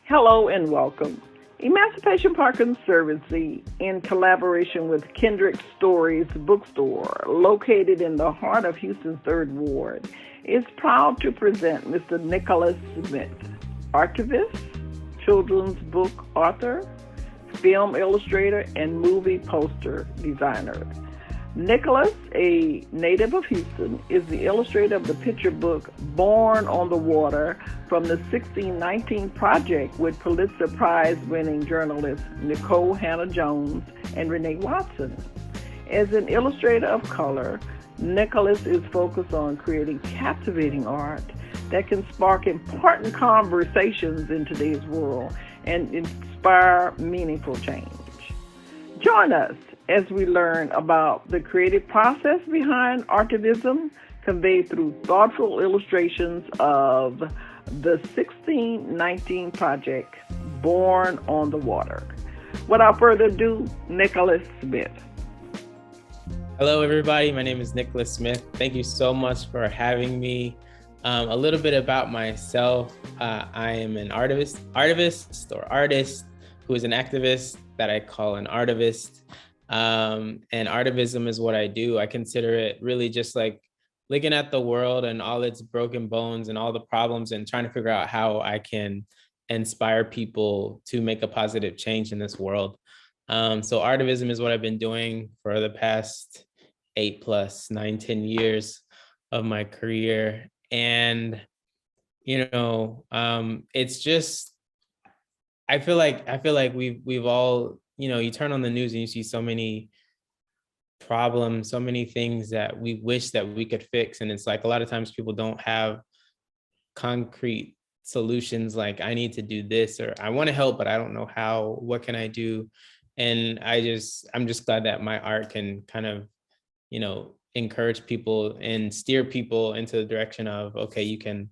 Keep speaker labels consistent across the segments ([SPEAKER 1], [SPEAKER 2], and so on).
[SPEAKER 1] Hello and welcome. Emancipation Park Conservancy, in collaboration with Kindred Stories Bookstore, located in the heart of Houston's Third Ward, is proud to present Mr. Nikkolas Smith, archivist, children's book author, film illustrator, and movie poster designer. Nikkolas, a native of Houston, is the illustrator of the picture book Born on the Water from the 1619 Project with Pulitzer Prize winning journalists Nicole Jones and Renee Watson. As an illustrator of color, Nikkolas is focused on creating captivating art that can spark important conversations in today's world and inspire meaningful change. Join us as we learn about the creative process behind artivism conveyed through thoughtful illustrations of the 1619 Project, Born on the Water. Without further ado, Nikkolas Smith.
[SPEAKER 2] Hello, everybody. My name is Nikkolas Smith. Thank you so much for having me. A little bit about myself. I am an artist who is an activist that I call an artivist. And artivism is what I do. I consider it really just like looking at the world and all its broken bones and all the problems and trying to figure out how I can inspire people to make a positive change in this world. So artivism is what I've been doing for the past 10 years of my career. And, it's just, I feel like we've all, you turn on the news and you see so many problems, so many things that we wish that we could fix. And it's like a lot of times people don't have concrete solutions like I need to do this, or I want to help, but I don't know how, what can I do? And I'm just glad that my art can kind of, encourage people and steer people into the direction of, okay, you can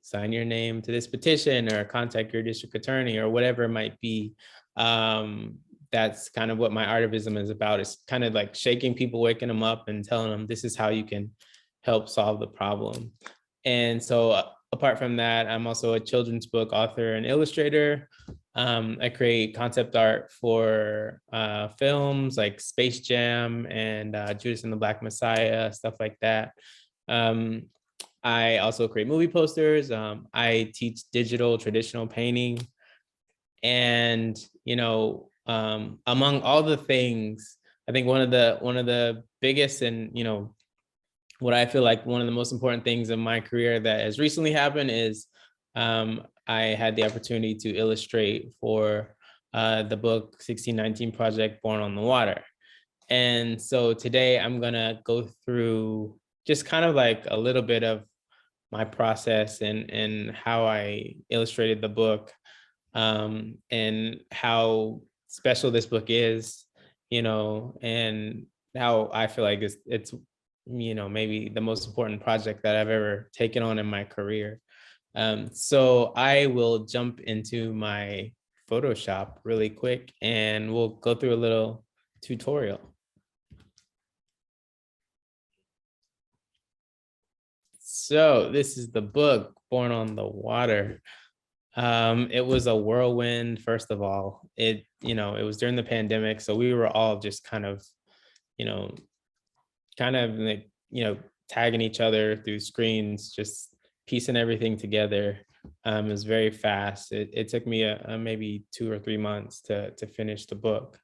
[SPEAKER 2] sign your name to this petition or contact your district attorney or whatever it might be. That's kind of what my artivism is about. It's kind of like shaking people, waking them up and telling them this is how you can help solve the problem. And so apart from that, I'm also a children's book author and illustrator. I create concept art for films like Space Jam and Judas and the Black Messiah, stuff like that. I also create movie posters. I teach digital traditional painting. And, among all the things, I think one of the biggest and, what I feel like one of the most important things in my career that has recently happened is I had the opportunity to illustrate for the book 1619 Project, Born on the Water. And so today I'm gonna go through just kind of like a little bit of my process and how I illustrated the book, and how special this book is, and how I feel like it's maybe the most important project that I've ever taken on in my career. So I will jump into my Photoshop really quick and we'll go through a little tutorial. So this is the book, Born on the Water. It was a whirlwind, first of all. It was during the pandemic, so we were all just kind of like, tagging each other through screens, just piecing everything together. It was very fast. It took me maybe 2 or 3 months to finish the book.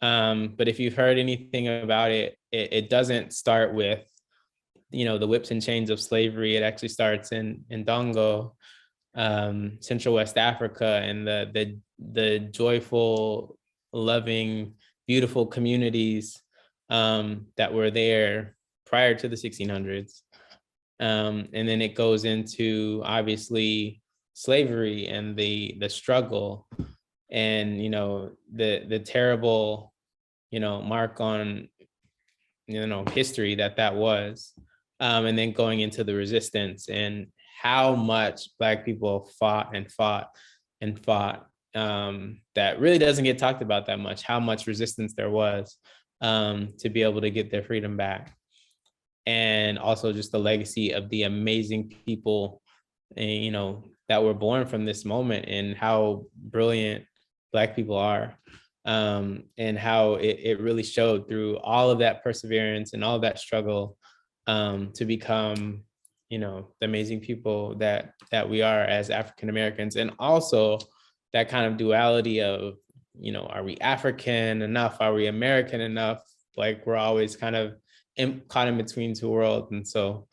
[SPEAKER 2] But if you've heard anything about it, it doesn't start with the whips and chains of slavery. It actually starts in Dongo, Central West Africa, and the joyful, loving, beautiful communities that were there prior to the 1600s. And then it goes into obviously slavery and the struggle and the terrible mark on history that was, and then going into the resistance and how much Black people fought and fought and fought, that really doesn't get talked about that much, how much resistance there was to be able to get their freedom back. And also just the legacy of the amazing people and, you know, that were born from this moment, and how brilliant Black people are, and how it really showed through all of that perseverance and all of that struggle, to become, you know, the amazing people that we are as African Americans. And also that kind of duality of, you know, are we African enough? Are we American enough? Like, we're always kind of caught in between two worlds. And so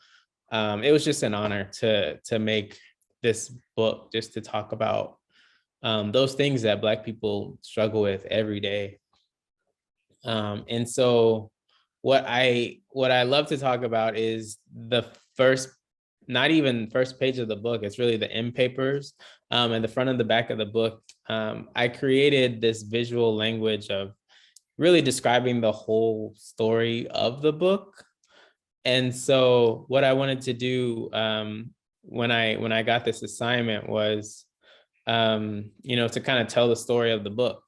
[SPEAKER 2] it was just an honor to make this book, just to talk about those things that Black people struggle with every day. And so what I love to talk about is the first, not even first page of the book, it's really the end papers, and the front and the back of the book. I created this visual language of really describing the whole story of the book. And so what I wanted to do, when I got this assignment was, you know, to kind of tell the story of the book.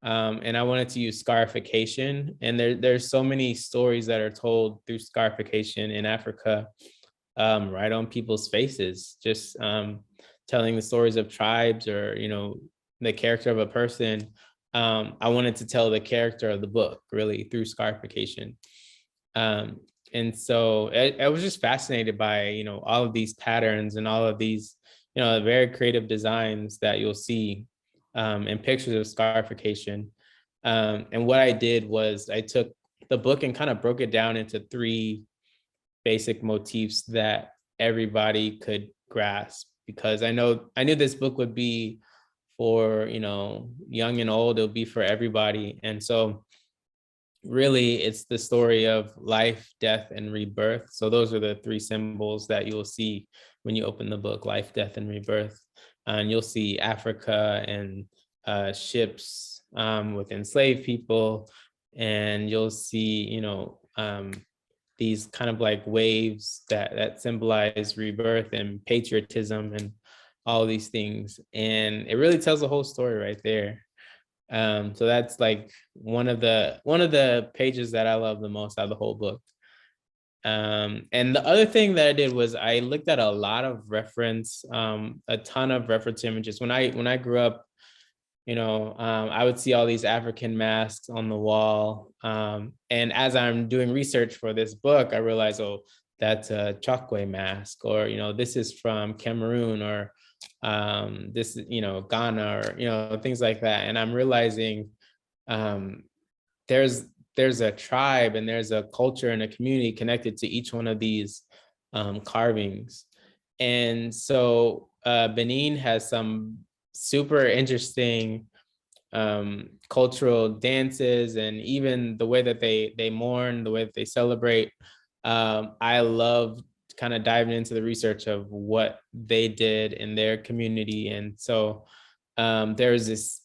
[SPEAKER 2] And I wanted to use scarification. And there's so many stories that are told through scarification in Africa, right on people's faces, just telling the stories of tribes, or, you know, the character of a person. I wanted to tell the character of the book really through scarification. And so I was just fascinated by, you know, all of these patterns and all of these, you know, very creative designs that you'll see in pictures of scarification. And what I did was I took the book and kind of broke it down into three basic motifs that everybody could grasp, because I knew this book would be for, you know, young and old. It'll be for everybody. And so really it's the story of life, death, and rebirth. So those are the three symbols that you'll see when you open the book: life, death, and rebirth. And you'll see Africa and ships with enslaved people, and you'll see, you know, these kind of like waves that symbolize rebirth and patriotism and all these things. And it really tells the whole story right there. So that's like one of the pages that I love the most out of the whole book. And the other thing that I did was I looked at a lot of reference, a ton of reference images. When I grew up, you know, I would see all these African masks on the wall. And as I'm doing research for this book, I realized, oh, that's a Chokwe mask, or, you know, this is from Cameroon, or this, you know, Ghana, or, you know, things like that. And I'm realizing there's a tribe and there's a culture and a community connected to each one of these carvings. And so Benin has some super interesting cultural dances, and even the way that they mourn, the way that they celebrate. I love kind of diving into the research of what they did in their community. And so there's this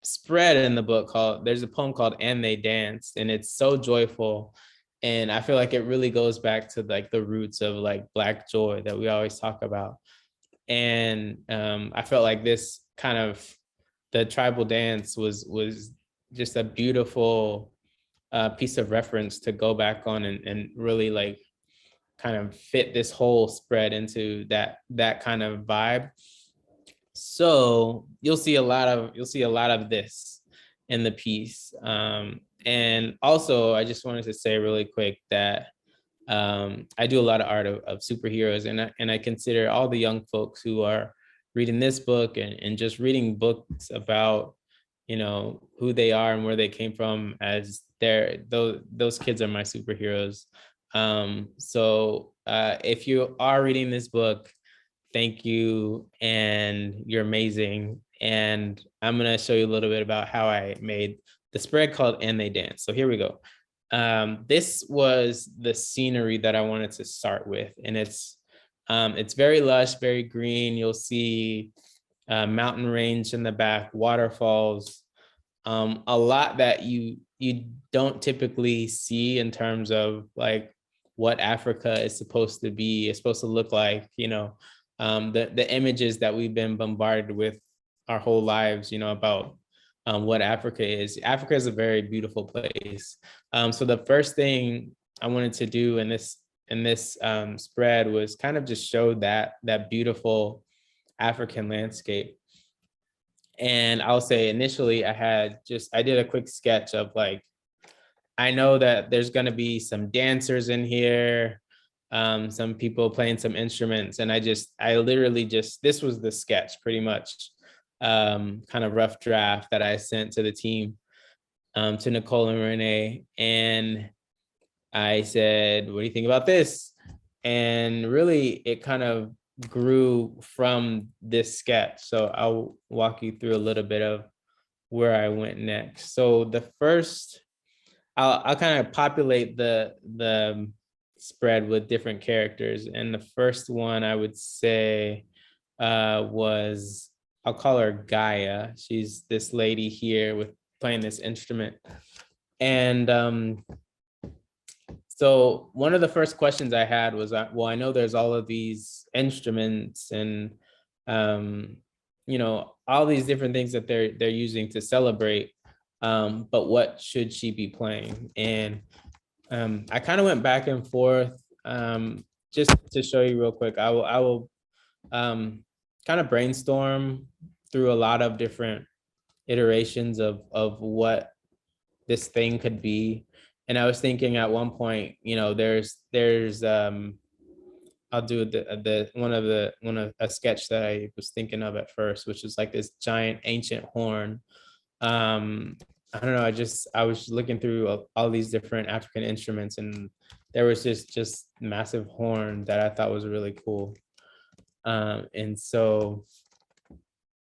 [SPEAKER 2] spread in the book there's a poem called "And They Danced," and it's so joyful. And I feel like it really goes back to like the roots of like Black joy that we always talk about. And I felt like this kind of, the tribal dance was just a beautiful piece of reference to go back on, and really like kind of fit this whole spread into that kind of vibe. So you'll see a lot of this in the piece. And also, I just wanted to say really quick that I do a lot of art of superheroes, and I consider all the young folks who are reading this book and just reading books about, you know, who they are and where they came from, as those kids are my superheroes. So if you are reading this book, thank you, and you're amazing. And I'm gonna show you a little bit about how I made the spread called "And They Dance." So here we go. This was the scenery that I wanted to start with, and it's very lush, very green. You'll see mountain range in the back, waterfalls, a lot that you don't typically see in terms of like what Africa is supposed to be, it's supposed to look like, you know, the images that we've been bombarded with our whole lives, you know, about what Africa is. Africa is a very beautiful place. So the first thing I wanted to do, and this spread was kind of just showed that beautiful African landscape. And I'll say initially I did a quick sketch of like, I know that there's going to be some dancers in here, some people playing some instruments. And I literally this was the sketch pretty much, kind of rough draft that I sent to the team, to Nicole and Renee. And I said, what do you think about this? And really it kind of grew from this sketch. So I'll walk you through a little bit of where I went next. So the first, I'll kind of populate the spread with different characters. And the first one I would say was, I'll call her Gaia. She's this lady here with playing this instrument. And so one of the first questions I had was, well, I know there's all of these instruments and all these different things that they're using to celebrate. But what should she be playing? And I kind of went back and forth. Just to show you real quick, I will kind of brainstorm through a lot of different iterations of what this thing could be. And I was thinking at one point, there's I'll do a sketch that I was thinking of at first, which is like this giant ancient horn. I don't know, I was looking through all these different African instruments, and there was just massive horn that I thought was really cool. And so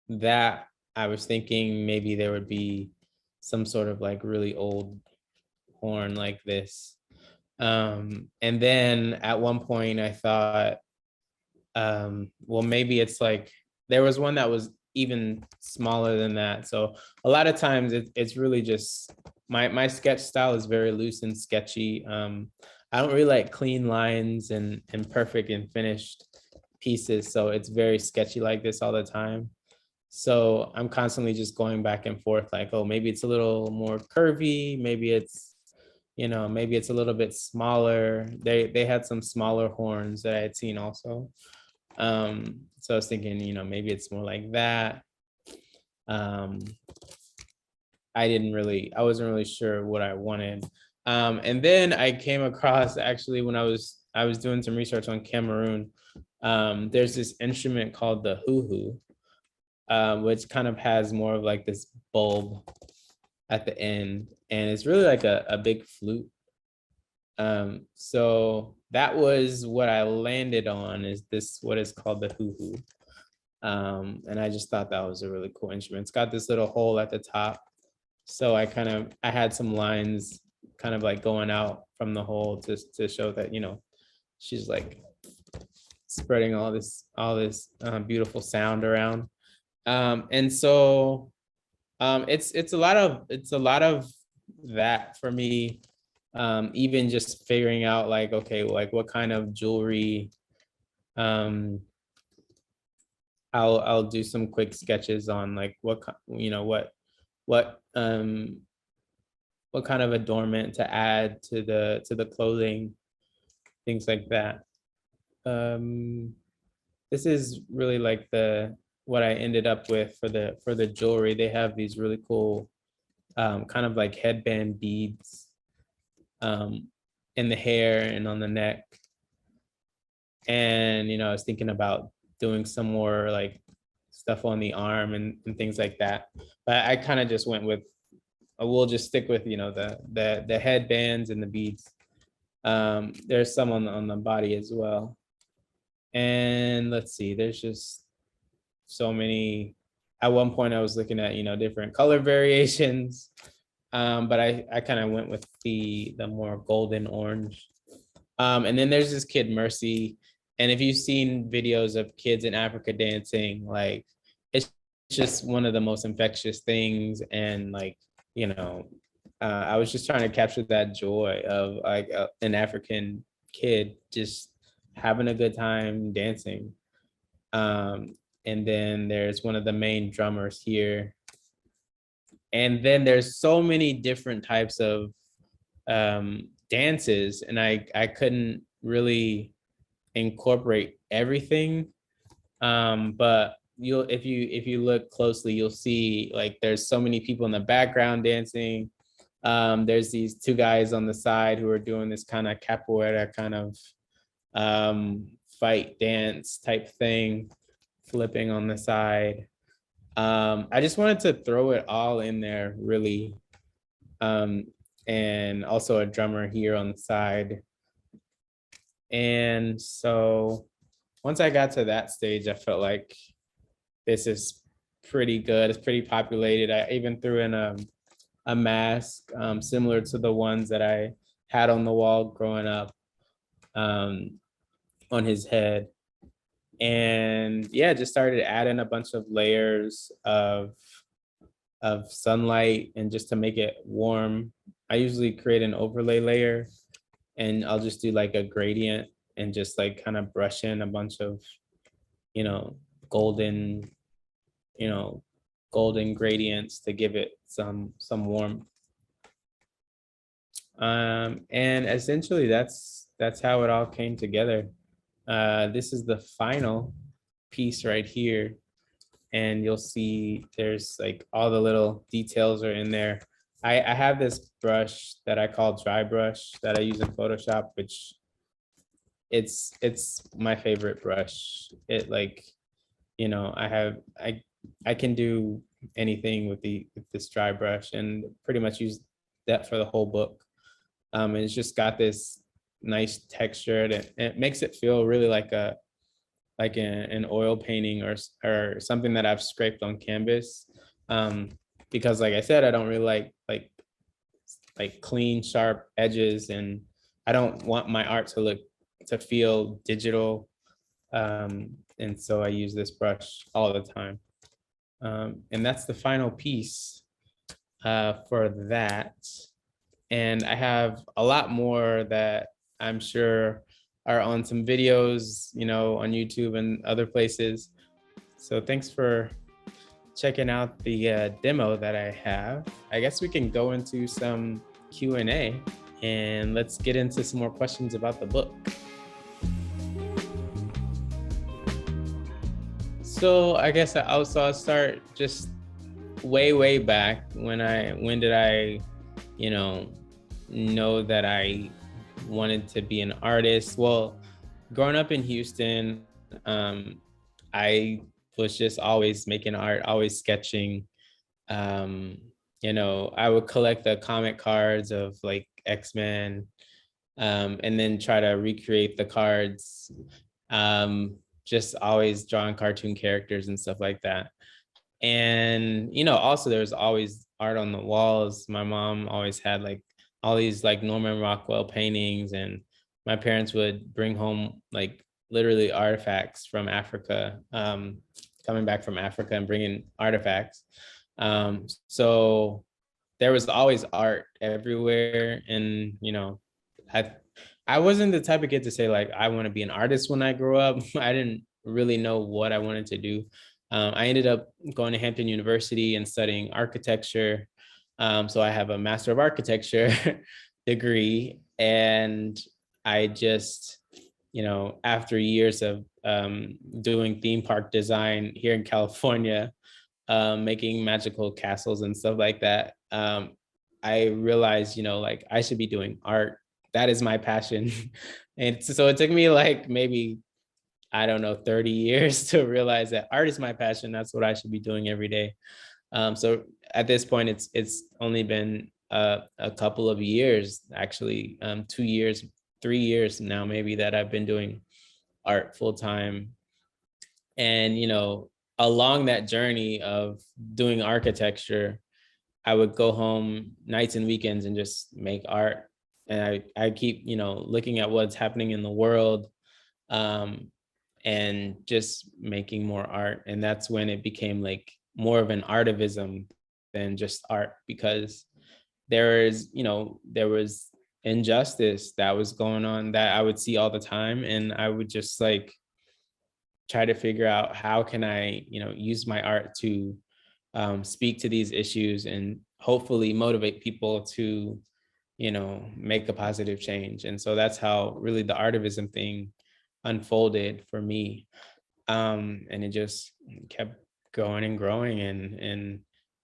[SPEAKER 2] that I was thinking maybe there would be some sort of like really old horn like this. And then at one point I thought, well, maybe it's like, there was one that was even smaller than that. So a lot of times it's really just, my sketch style is very loose and sketchy. I don't really like clean lines and perfect and finished pieces. So it's very sketchy like this all the time. So I'm constantly just going back and forth like, oh, maybe it's a little more curvy. Maybe it's, maybe it's a little bit smaller. They had some smaller horns that I had seen also. So I was thinking, maybe it's more like that. I wasn't really sure what I wanted. And then I came across, actually, when I was doing some research on Cameroon, there's this instrument called the hoo-hoo, which kind of has more of like this bulb at the end, and it's really like a big flute. So that was what I landed on, is this, what is called the hoo-hoo. And I just thought that was a really cool instrument. It's got this little hole at the top. So I had some lines kind of like going out from the hole to show that, she's like spreading all this beautiful sound around. And so it's a lot of that for me. Even just figuring out like, okay, like what kind of jewelry. I'll do some quick sketches on like what kind of adornment to add to the clothing, things like that. This is really like what I ended up with for the jewelry. They have these really cool kind of like headband beads in the hair and on the neck. And I was thinking about doing some more like stuff on the arm and things like that. But I kind of just went with, we'll just stick with the headbands and the beads. There's some on the body as well. And let's see, there's just so many. At one point I was looking at different color variations, but I kind of went with the more golden orange. And then there's this kid Mercy, and if you've seen videos of kids in Africa dancing, like it's just one of the most infectious things. And like I was just trying to capture that joy of like an African kid just having a good time dancing. And then there's one of the main drummers here. And then there's so many different types of dances, and I couldn't really incorporate everything. But if you look closely, you'll see like there's so many people in the background dancing. There's these two guys on the side who are doing this kind of capoeira kind of fight dance type thing, flipping on the side. I just wanted to throw it all in there, really. And also a drummer here on the side. And so once I got to that stage, I felt like this is pretty good. It's pretty populated. I even threw in a mask similar to the ones that I had on the wall growing up on his head. And yeah, just started adding a bunch of layers of sunlight, and just to make it warm, I usually create an overlay layer, and I'll just do like a gradient and just like kind of brush in a bunch of, you know, golden, you know, golden gradients to give it some warmth. And essentially that's how it all came together. This is the final piece right here. And you'll see there's like all the little details are in there. I have this brush that I call dry brush that I use in Photoshop, which it's my favorite brush. It like, you know, I can do anything with this dry brush, and pretty much use that for the whole book. And it's just got this nice texture, and it makes it feel really like an oil painting or something that I've scraped on canvas. Because like I said, I don't really like clean, sharp edges, and I don't want my art to feel digital. And so I use this brush all the time. And that's the final piece for that. And I have a lot more that I'm sure are on some videos, you know, on YouTube and other places. So thanks for checking out the demo that I have. I guess we can go into some Q&A, and let's get into some more questions about the book. So I guess I'll start just way back. When did I, you know that I wanted to be an artist? Well, growing up in Houston, I was just always making art, always sketching. You know, I would collect the comic cards of like X-Men, and then try to recreate the cards. Just always drawing cartoon characters and stuff like that. And, you know, also there's always art on the walls. My mom always had like all these like Norman Rockwell paintings, and my parents would bring home like literally artifacts from Africa, coming back from Africa and bringing artifacts. So there was always art everywhere. And, you know, I wasn't the type of kid to say like, I want to be an artist when I grow up. I didn't really know what I wanted to do. I ended up going to Hampton University and studying architecture. So I have a Master of Architecture degree. And I just, you know, after years of doing theme park design here in California, making magical castles and stuff like that, I realized, you know, like I should be doing art. That is my passion. And so it took me like maybe, I don't know, 30 years to realize that art is my passion. That's what I should be doing every day. So at this point, it's only been a couple of years, actually, 2 years, 3 years now, maybe, that I've been doing art full time. And, you know, along that journey of doing architecture, I would go home nights and weekends and just make art. And I keep, you know, looking at what's happening in the world, and just making more art. And that's when it became like more of an artivism than just art, because there was injustice that was going on that I would see all the time. And I would just like try to figure out how can I, you know, use my art to speak to these issues and hopefully motivate people to make a positive change. And so that's how really the artivism thing unfolded for me. And it just kept going and growing. And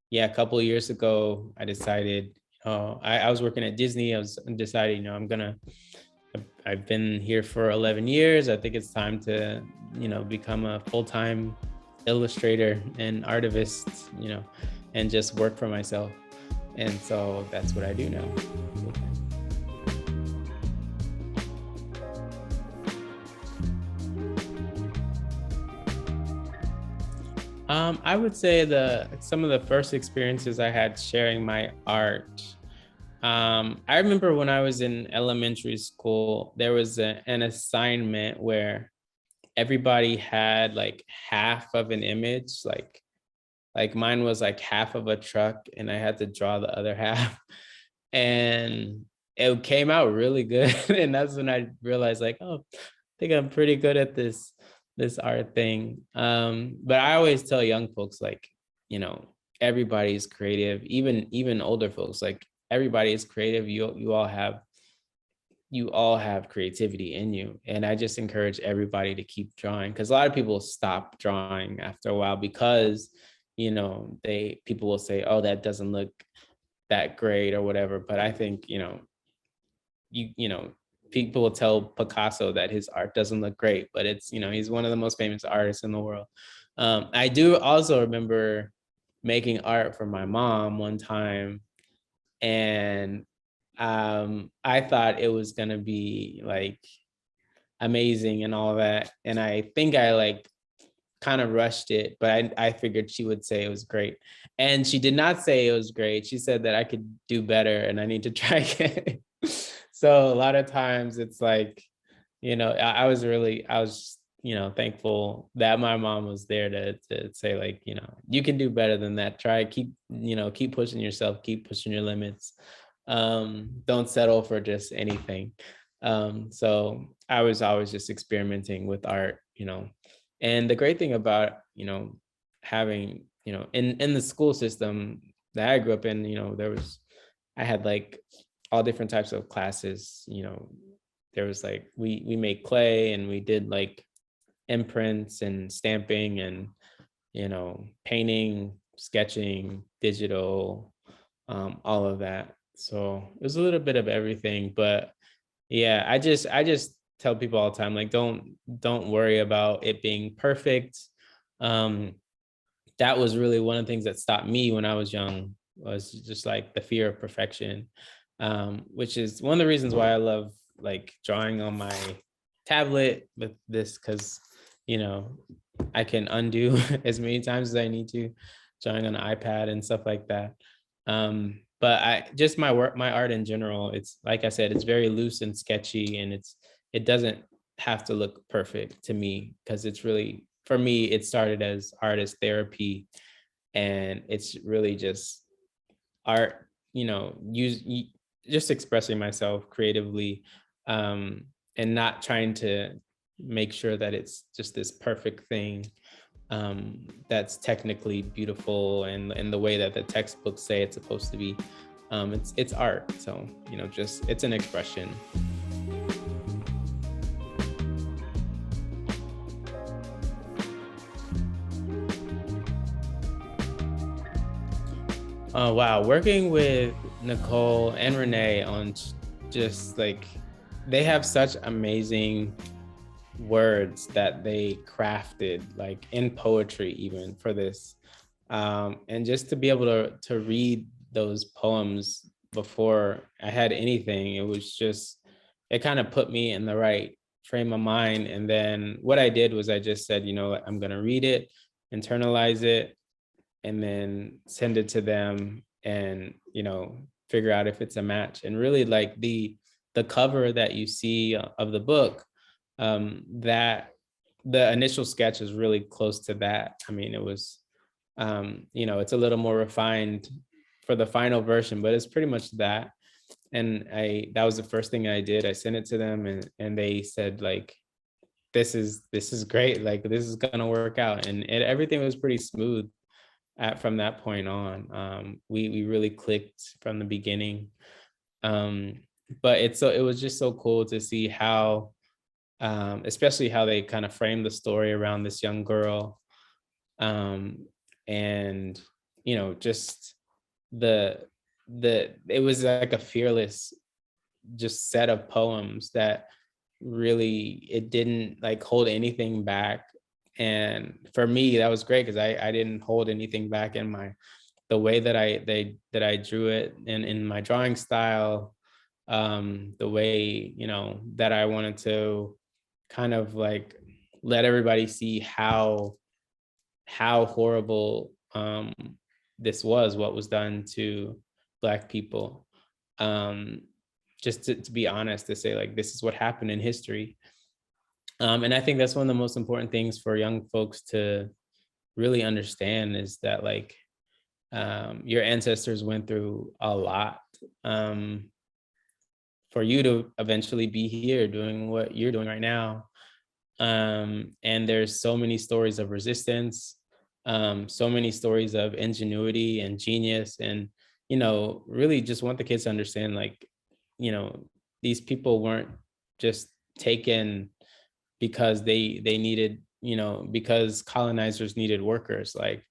[SPEAKER 2] yeah, a couple of years ago, I decided, I was working at Disney. I was deciding, I've been here for 11 years. I think it's time to, become a full-time illustrator and artist, and just work for myself. And so that's what I do now. I would say some of the first experiences I had sharing my art. I remember when I was in elementary school, there was an assignment where everybody had like half of an image, like mine was like half of a truck, and I had to draw the other half, and it came out really good. And that's when I realized, like, oh, I think I'm pretty good at this art thing. But I always tell young folks, like, everybody's creative, even older folks, like everybody is creative. You all have creativity in you. And I just encourage everybody to keep drawing, because a lot of people stop drawing after a while because people will say, oh, that doesn't look that great or whatever. But I think people will tell Picasso that his art doesn't look great, but it's he's one of the most famous artists in the world. I do also remember making art for my mom one time, and I thought it was gonna be like amazing and all that, and I think I like kind of rushed it, but I figured she would say it was great. And she did not say it was great. She said that I could do better and I need to try again. So a lot of times it's like, I was thankful that my mom was there to say, like, you can do better than that. Try, keep pushing yourself, keep pushing your limits. Don't settle for just anything. So I was always just experimenting with art, and the great thing about, having, in the school system that I grew up in, I had like all different types of classes. There was like, we made clay, and we did like imprints and stamping and, painting, sketching, digital, all of that. So it was a little bit of everything. But yeah, I just tell people all the time, like, don't worry about it being perfect. That was really one of the things that stopped me when I was young, was just like the fear of perfection, which is one of the reasons why I love like drawing on my tablet with this, because I can undo as many times as I need to, drawing on an iPad and stuff like that. But my art in general, it's like I said, it's very loose and sketchy, and it doesn't have to look perfect to me, because it's really, for me, it started as artist therapy, and it's really just art, just expressing myself creatively, and not trying to make sure that it's just this perfect thing, that's technically beautiful and the way that the textbooks say it's supposed to be. It's art, so just it's an expression. Oh wow, working with Nicole and Renee on just like, they have such amazing words that they crafted, like in poetry even, for this, and just to be able to read those poems before I had anything, it kind of put me in the right frame of mind. And then what I did was I just said, I'm going to read it, internalize it, and then send it to them, and figure out if it's a match. And really, like, the cover that you see of the book, that the initial sketch is really close to that. I mean, it was, it's a little more refined for the final version, but it's pretty much that. And that was the first thing I did. I sent it to them, and they said, like, this is great. Like, this is gonna work out. And everything was pretty smooth from that point on. We really clicked from the beginning. But it was just so cool to see how, especially how they kind of framed the story around this young girl, and just the it was like a fearless just set of poems that really, it didn't like hold anything back. And for me, that was great because I didn't hold anything back in the way that I drew it, and in my drawing style, the way that I wanted to kind of like let everybody see how horrible this was, what was done to Black people. Just to be honest, to say like this is what happened in history. And I think that's one of the most important things for young folks to really understand, is that like your ancestors went through a lot, for you to eventually be here doing what you're doing right now. And there's so many stories of resistance, so many stories of ingenuity and genius, and really just want the kids to understand, like, these people weren't just taken because they needed, because colonizers needed workers. Like,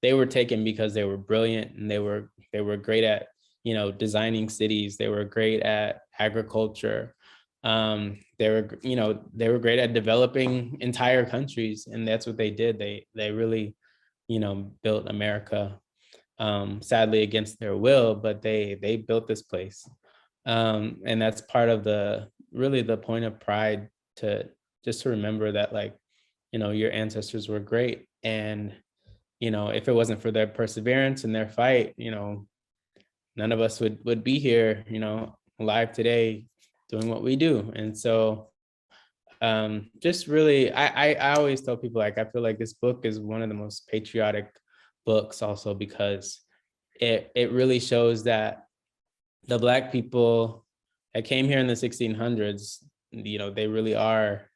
[SPEAKER 2] they were taken because they were brilliant, and they were great at designing cities. They were great at agriculture. They were great at developing entire countries, and that's what they did. They really built America, sadly against their will, but they built this place. And that's part of the point of pride, to just to remember that, like, your ancestors were great. And if it wasn't for their perseverance and their fight, none of us would be here, alive today, doing what we do. And so just really, I always tell people, like, I feel like this book is one of the most patriotic books, also because it really shows that the Black people that came here in the 1600s, they really are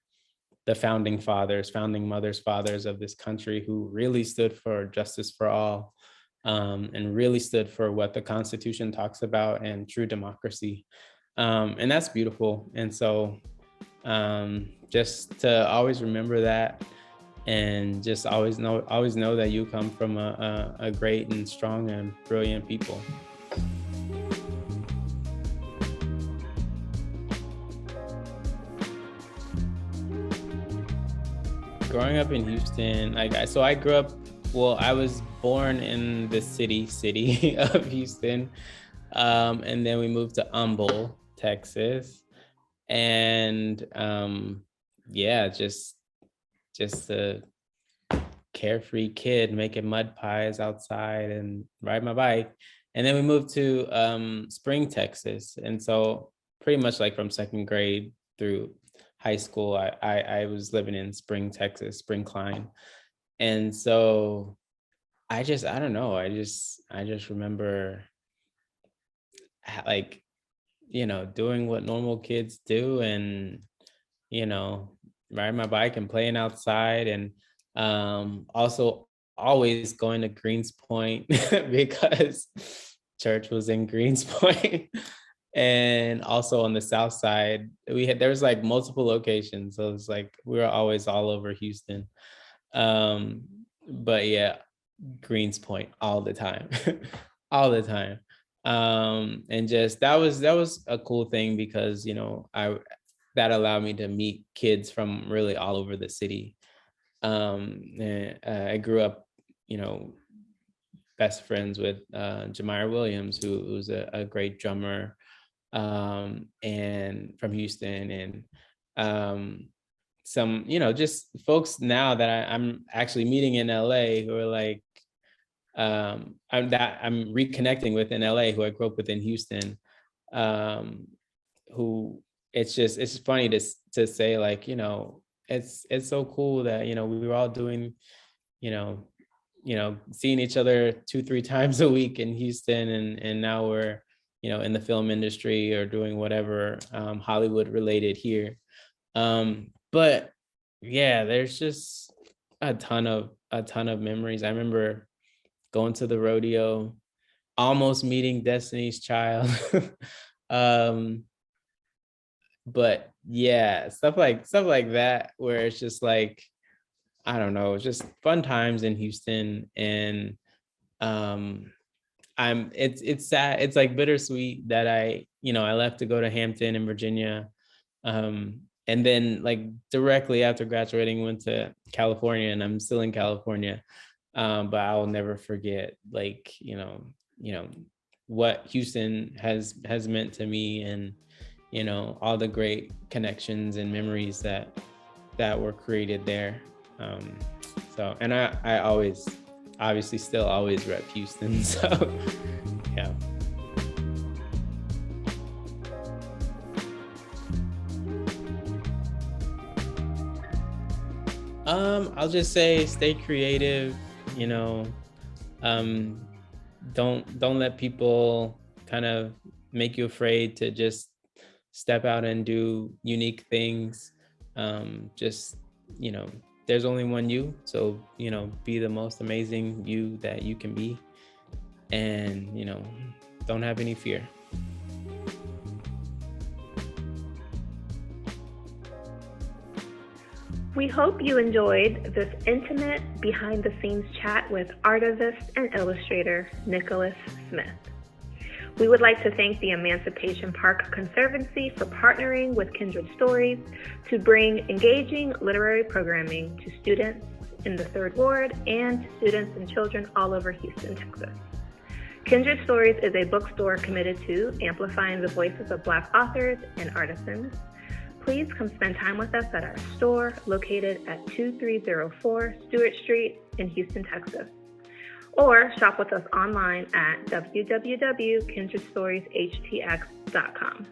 [SPEAKER 2] the founding fathers, founding mothers, fathers of this country, who really stood for justice for all, and really stood for what the Constitution talks about, and true democracy. And that's beautiful. And so just to always remember that, and just always know that you come from a great and strong and brilliant people. Growing up in Houston, so I grew up, well, I was born in the city of Houston. And then we moved to Humble, Texas. And yeah, just a carefree kid making mud pies outside and ride my bike. And then we moved to Spring, Texas. And so pretty much like from second grade through high school, I was living in Spring, Texas, Spring Klein. And so I don't know, I just remember like, doing what normal kids do, and, riding my bike and playing outside, and also always going to Greens Point because church was in Greens Point. And also on the south side, there was like multiple locations. So it's like we were always all over Houston. But yeah, Greens Point all the time. All the time. And just that was a cool thing, because that allowed me to meet kids from really all over the city. And I grew up, best friends with Jamire Williams, who's a great drummer, and from Houston, and some, just folks now that I'm actually meeting in LA, who are like, I'm reconnecting with in LA, who I grew up with in Houston, who it's funny to say, like, it's so cool that, we were all doing, seeing each other 2-3 times a week in Houston, and now we're, in the film industry or doing whatever Hollywood related here. But yeah, there's just a ton of memories. I remember going to the rodeo, almost meeting Destiny's Child. But yeah, stuff like that, where it's just like, I don't know, just fun times in Houston. And it's sad, it's like bittersweet that I left to go to Hampton in Virginia. And then like directly after graduating went to California, and I'm still in California. But I'll never forget, like, what Houston has meant to me, and all the great connections and memories that were created there. So, and I always, obviously, still always rep Houston. So yeah. I'll just say stay creative, don't let people kind of make you afraid to just step out and do unique things. Just, there's only one you, so, be the most amazing you that you can be, and, don't have any fear.
[SPEAKER 3] We hope you enjoyed this intimate behind-the-scenes chat with artivist and illustrator Nikkolas Smith. We would like to thank the Emancipation Park Conservancy for partnering with Kindred Stories to bring engaging literary programming to students in the Third Ward and students and children all over Houston, Texas. Kindred Stories is a bookstore committed to amplifying the voices of Black authors and artisans. Please come spend time with us at our store located at 2304 Stewart Street in Houston, Texas. Or shop with us online at www.kindredstorieshtx.com.